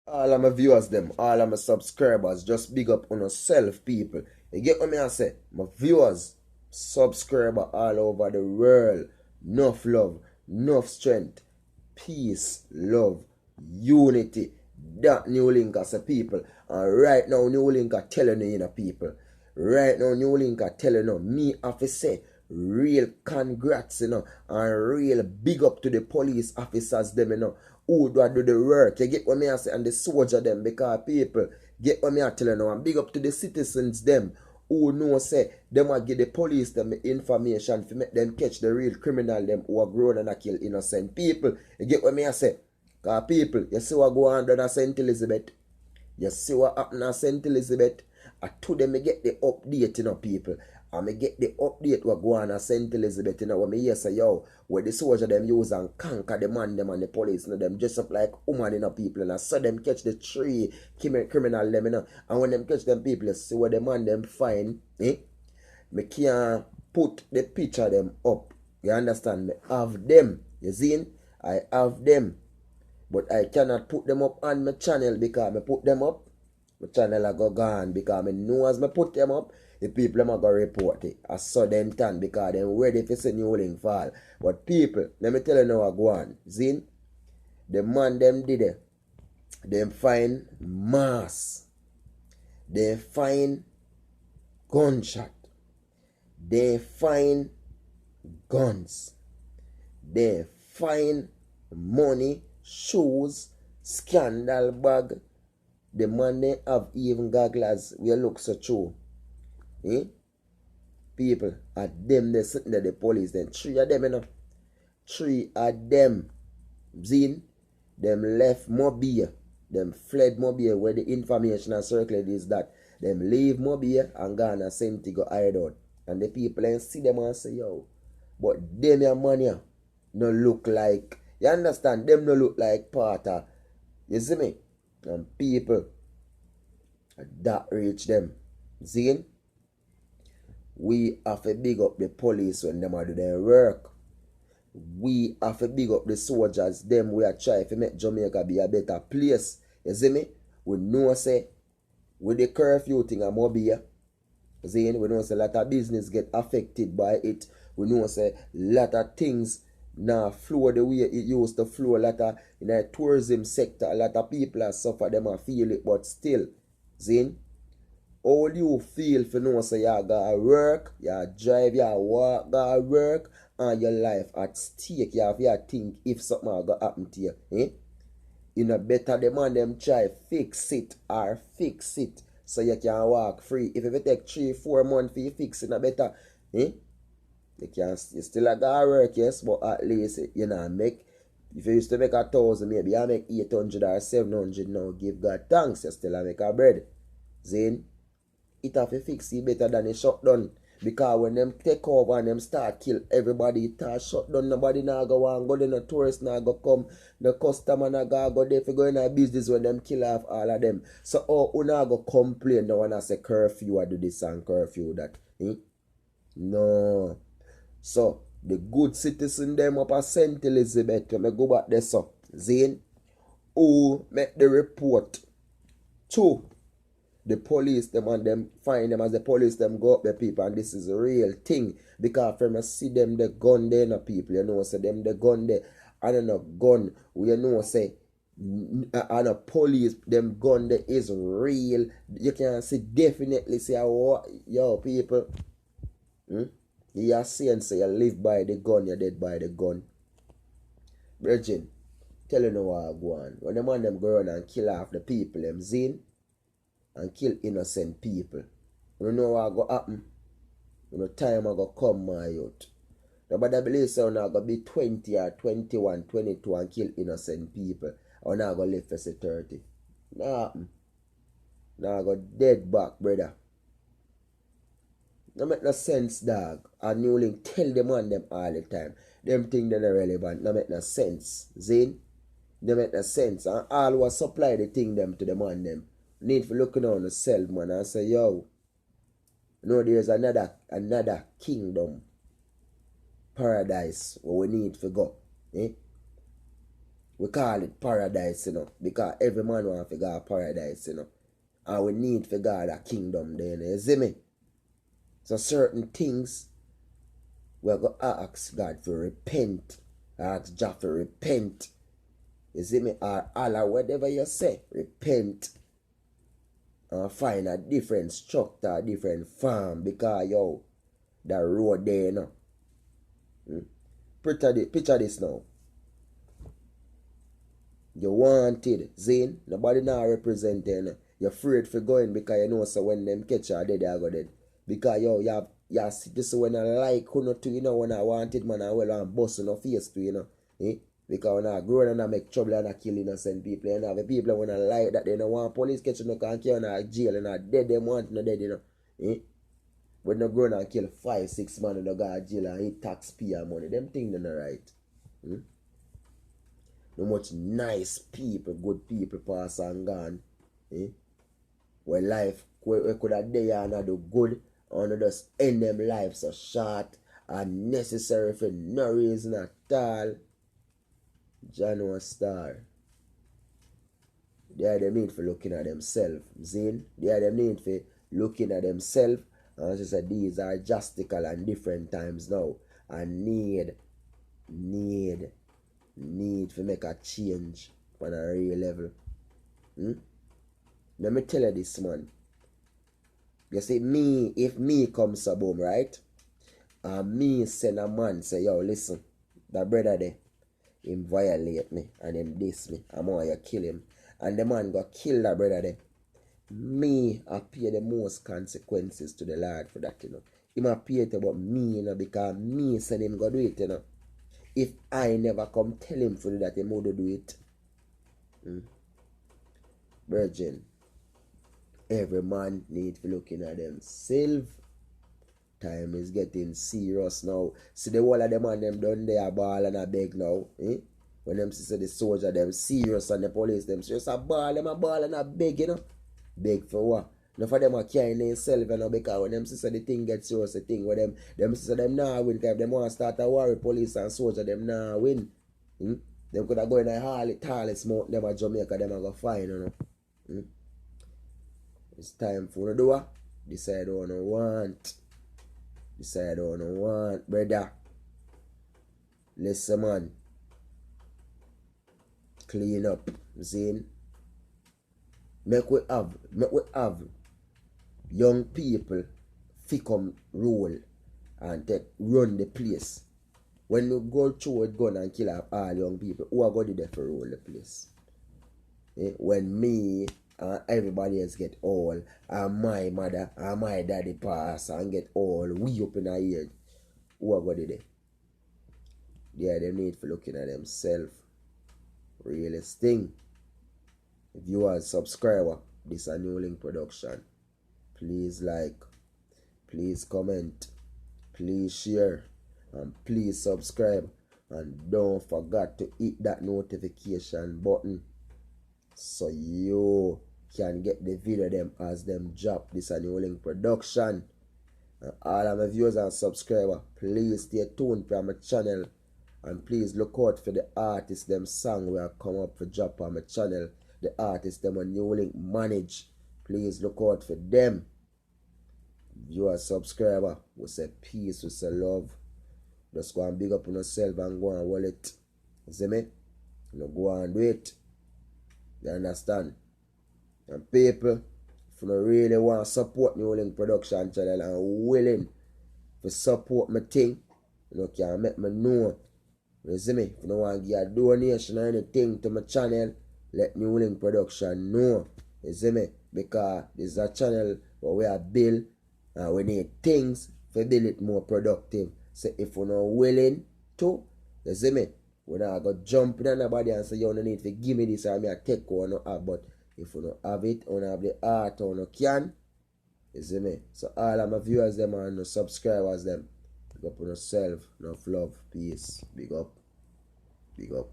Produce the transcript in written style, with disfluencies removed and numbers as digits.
All of my viewers them, all of my subscribers, just big up on yourself, people. You get what me I say? My viewers, subscriber all over the world. Enough love, enough strength, peace, love, unity. That NEWLINK as a people. And right now, NEWLINK are telling you, people. Right now, NEWLINK are telling you, me have to say, real congrats, and real big up to the police officers, them, who do the work. You get what me I say? And the soldier, them, because people, get what me I tell you now, and big up to the citizens, them, who know say them will give the police them information to make them catch the real criminal them who are grown and kill innocent people. You get what me I say? Because people, you see what go on at St. Elizabeth? You see what happened at St. Elizabeth? I told them I get the update, people. And I get the update what go on at St. Elizabeth, when I hear say, yo, where the soldier them use and conquer the man them and the police, them dress up like woman, people, and I saw them catch the three criminal them, and when them catch them people, you see what the man them find, me can't put the picture them up. You understand me? I have them. You see? I have them. But I cannot put them up on my channel because I put them up. My channel I go gone because I know as I put them up, the people are going to report it. I saw them turn because they're ready to see NEWLINK fall. But people, let me tell you now what go on. See? The man them did it. They find mass. They find gunshot. They find guns. They find money, shoes, scandal bag. The man they have even goggles. We look so true. People, at them they sitting there, the police, then three of them, Three of them. Zin, them left Mobile. Them fled Mobile where the information and circulated is that them leave Mobile and gone and sent to go hide out. And the people and see them and say, yo, but them your money no look like, you understand, them no look like part of, you see me? And people that reach them. See? We have to big up the police when them are do their work. We have to big up the soldiers, them we are trying to make Jamaica be a better place. You see me? We know say with the curfew thing I'm be here. See, we know say a lot of business get affected by it. We know say a lot of things now flow the way it used to flow. A lot of in the tourism sector, a lot of people are suffer, them and feel it, but still, see, all you feel for know say you gotta work, you drive, you walk, gotta work, and your life at stake. You have to think if something gonna happen to you. You know better the man them try fix it or fix it so you can walk free. If it take 3-4 months for you fix it, no better. You still gotta work, yes, but at least you know make. If you used to make 1,000, maybe I make 800 or 700 now. Give God thanks, you still make a bread. Zane, it have to fix it better than a shutdown. Because when them take over and them start kill everybody, it start shut down. Nobody now go and go there, no tourist now go come. The customer now go there for going in business when them kill off all of them. So who now go complain now when I say curfew I do this and curfew that? No. So the good citizen them up at St. Elizabeth, when I go back there, so Zane, who make the report to the police them and them find them as the police them go up the people, and this is a real thing because from I see them the gun there no people, you know, say them the gun there and a gun you know say and a police them gun there is real. You can see definitely say yo people, you are saying say you live by the gun, you're dead by the gun. Virgin, tell you know what I go on. When the man them go around and kill off the people them zine and kill innocent people, you know what go happen? You know time I go come my youth. Nobody believe so now go be 20 or 21, 22 and kill innocent people. Or now go live for say 30. Nah happen. Now go dead back, brother. No make no sense, dog. And NEWLINK tell them on them all the time. Them thing they're irrelevant. No make no sense. Zane? No make no sense. And all what supply the thing them to them on them. Need for looking on yourself, man, and say, yo, no, there's another kingdom, paradise where we need to go. We call it paradise, you know, because every man want to go paradise, you know. And we need to go that kingdom there, you see me? So certain things, we're going to ask God to repent. Ask Jah to repent. You see me? Or Allah, whatever you say, repent. And find a different structure, a different farm. Because, yo, the road there, you know. Picture this now. You wanted, Zane, nobody now representing. You're afraid for going because you know so when them catch you, they go dead. Because yo, you see this when I like who not to, you know, when I wanted man, I well and bust no face to, you know. Because when I grow and I make trouble and I kill innocent people, and the people when I like that they don't want police catch you, no can kill in jail and I dead them want no dead, you know. When they grow and kill 5-6 man and they go to jail and eat taxpayer money, them things they're not right. No much nice people, good people pass and gone. Where life we could have there and do good, and just end them lives so short and necessary for no reason at all. N0TOR. They are the need for looking at themselves. Zine. They are the need for looking at themselves. And as I said, these are justical and different times now. And need to make a change on a real level. Let me tell you this, man. You see, me, if me comes a boom, right? And me send a man, say, yo, listen, that brother there, him violate me and him diss me. I'm going to kill him. And the man go kill that brother there. Me, I pay the most consequences to the Lord for that, you know. Him a pay it about me, you know, because me send him go do it, you know. If I never come tell him for that, he would do it. Virgin, every man needs to be looking at themselves. Time is getting serious now. See the whole of them and them done there ball and a beg now. When them see the soldier them serious and the police them serious, a ball and a beg, you know. Beg for what? None for them are carrying themselves, you know, because when them see the thing gets serious, the thing with them see them nah win. If them want to start a war with police and soldier, them nah win. Them could have go in a Harley smoke, them a Jamaica, them a go fine, you know. It's time for you to do what? Decide what you want. Decide what you want, brother. Listen, man. Clean up, Zane. Make we have young people come rule and run the place. When you go through with gun and kill up all young people, who are going to do that for rule the place? When me and everybody else get old, and my mother and my daddy pass and get old, we up in our age, who are going to do that? Yeah, they need for looking at themselves. Realest thing. If you are a subscriber, this is a NEWLINK production. Please like, please comment, please share, and please subscribe. And don't forget to hit that notification button so you can get the video them as them drop. This is a NEWLINK production. And all of my viewers and subscribers, please stay tuned for my channel. And please look out for the artists them song will come up for drop on my channel. The artists them on NEWLINK manage. Please look out for them. If you are a subscriber, we say peace, we say love. Just go and big up on yourself and go and wallet. You see me? You go and do it. You understand? And people, if you really want to support NEWLINK production channel and willing to support my thing, you can make me know. You see me? If you don't want to give a donation or anything to my channel, let NEWLINK production know. You see me? Because this is a channel where we are build and we need things to build it more productive. So if you're not willing to, you see me? We're not going to jump in on nobody and say, you don't need to give me this or me a take or not have. But if you don't have it, you don't have the art or you can, you see me? So all of my viewers them and the subscribers them, big up on yourself, enough love, peace, big up, big up.